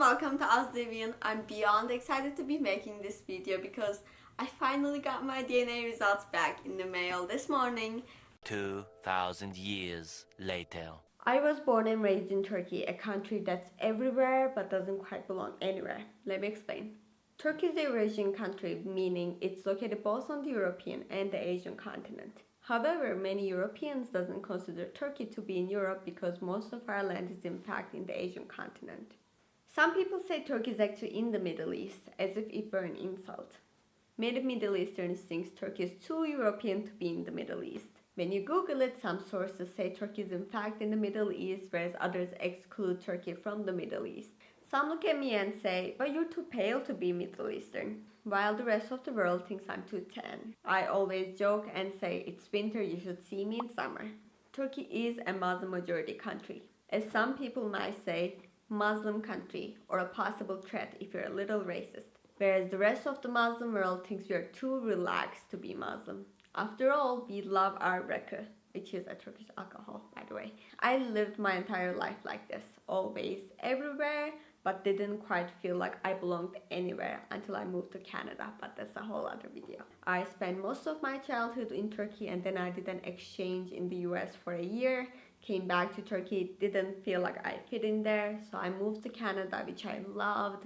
welcome to Oslivian. I'm beyond excited to be making this video because I finally got my DNA results back in the mail this morning. 2,000 years later. I was born and raised in Turkey, a country that's everywhere but doesn't quite belong anywhere. Let me explain. Turkey is a Eurasian country, meaning it's located both on the European and the Asian continent. However, many Europeans doesn't consider Turkey to be in Europe because most of our land is in fact in the Asian continent. Some people say Turkey is actually in the Middle East, as if it were an insult. Many Middle Easterns think Turkey is too European to be in the Middle East. When you Google it, some sources say Turkey is in fact in the Middle East, whereas others exclude Turkey from the Middle East. Some look at me and say, but you're too pale to be Middle Eastern, while the rest of the world thinks I'm too tan. I always joke and say, it's winter, you should see me in summer. Turkey is a Muslim majority country. As some people might say, Muslim country, or a possible threat if you're a little racist. Whereas the rest of the Muslim world thinks we are too relaxed to be Muslim. After all, we love our rakı, which is a Turkish alcohol, by the way. I lived my entire life like this, always, everywhere, but didn't quite feel like I belonged anywhere until I moved to Canada, but that's a whole other video. I spent most of my childhood in Turkey and then I did an exchange in the US for a year. Came back to Turkey, didn't feel like I fit in there, so I moved to Canada, which I loved,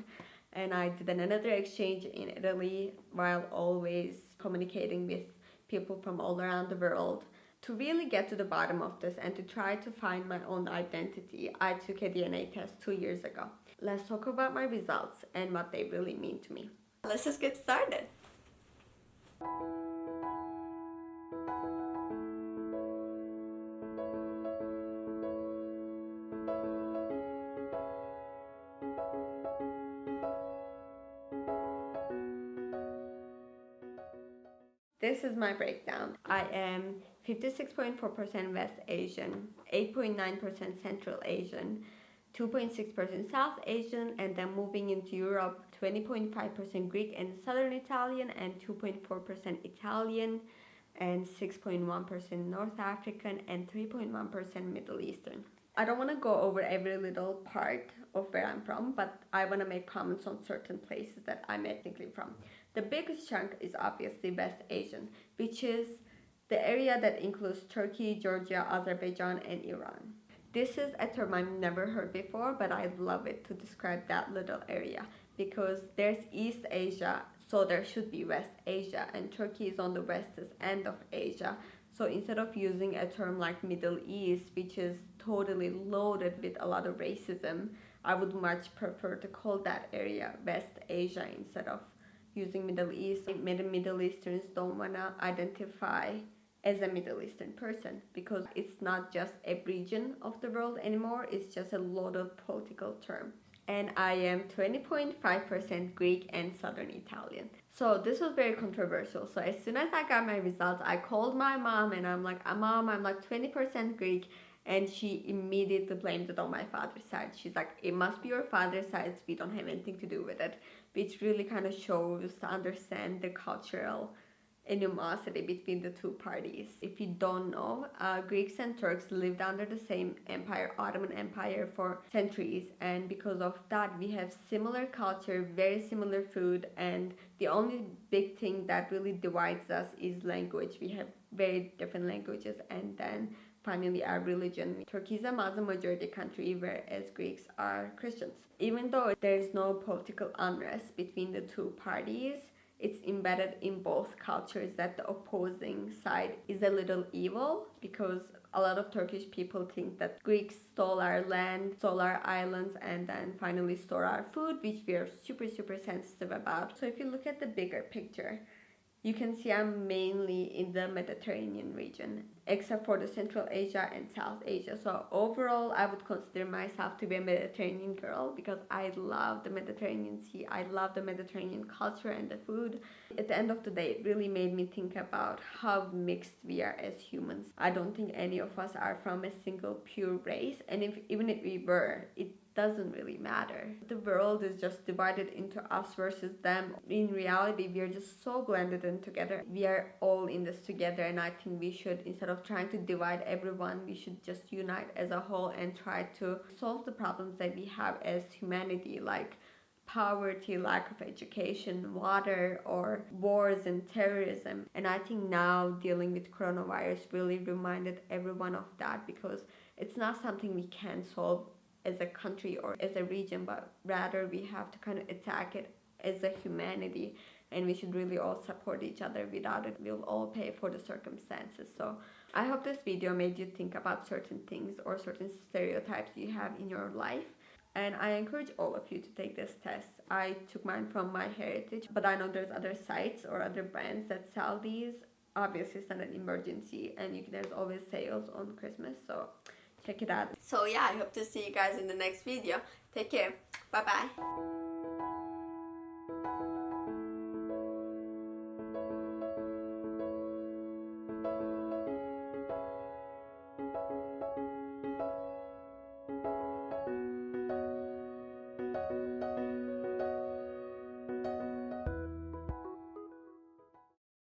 and I did another exchange in Italy while always communicating with people from all around the world. To really get to the bottom of this and to try to find my own identity, I took a DNA test 2 years ago. Let's talk about my results and what they really mean to me. Let's just get started. This is my breakdown. I am 56.4% West Asian, 8.9% Central Asian, 2.6% South Asian, and then moving into Europe, 20.5% Greek and Southern Italian, and 2.4% Italian, and 6.1% North African, and 3.1% Middle Eastern. I don't want to go over every little part of where I'm from, but I want to make comments on certain places that I'm ethnically from. The biggest chunk is obviously West Asian, which is the area that includes Turkey, Georgia, Azerbaijan, and Iran. This is a term I've never heard before, but I love it to describe that little area because there's East Asia, so there should be West Asia, and Turkey is on the western end of Asia. So instead of using a term like Middle East, which is totally loaded with a lot of racism, I would much prefer to call that area West Asia instead of using Middle East. Many Middle Easterns don't want to identify as a Middle Eastern person because it's not just a region of the world anymore, it's just a loaded political term. And I am 20.5% Greek and Southern Italian. So this was very controversial. So as soon as I got my results, I called my mom and I'm like, Mom, I'm like 20% Greek. And she immediately blamed it on my father's side. She's like, it must be your father's side. We don't have anything to do with it. Which really kind of shows to understand the cultural animosity between the two parties. If you don't know, Greeks and Turks lived under the same empire, Ottoman Empire, for centuries, and because of that we have similar culture, very similar food, and the only big thing that really divides us is language. We have very different languages, and then finally our religion. Turkey is a Muslim majority country, whereas Greeks are Christians. Even though there is no political unrest between the two parties, it's embedded in both cultures that the opposing side is a little evil because a lot of Turkish people think that Greeks stole our land, stole our islands, and then finally stole our food, which we are super sensitive about. So if you look at the bigger picture, you can see I'm mainly in the Mediterranean region, except for the Central Asia and South Asia. So overall, I would consider myself to be a Mediterranean girl because I love the Mediterranean Sea. I love the Mediterranean culture and the food. At the end of the day, it really made me think about how mixed we are as humans. I don't think any of us are from a single pure race. And even if we were, it doesn't really matter. The world is just divided into us versus them. In reality, we are just so blended in together. We are all in this together, and I think we should, instead of trying to divide everyone, we should just unite as a whole and try to solve the problems that we have as humanity, like poverty, lack of education, water, or wars and terrorism. And I think now dealing with coronavirus really reminded everyone of that, because it's not something we can solve as a country or as a region, but rather we have to kind of attack it as a humanity, and we should really all support each other. Without it, we'll all pay for the circumstances. So I hope this video made you think about certain things or certain stereotypes you have in your life. And I encourage all of you to take this test. I took mine from MyHeritage, but I know there's other sites or other brands that sell these. Obviously, it's not an emergency, and there's always sales on Christmas, so check it out. So yeah, I hope to see you guys in the next video. Take care. Bye bye.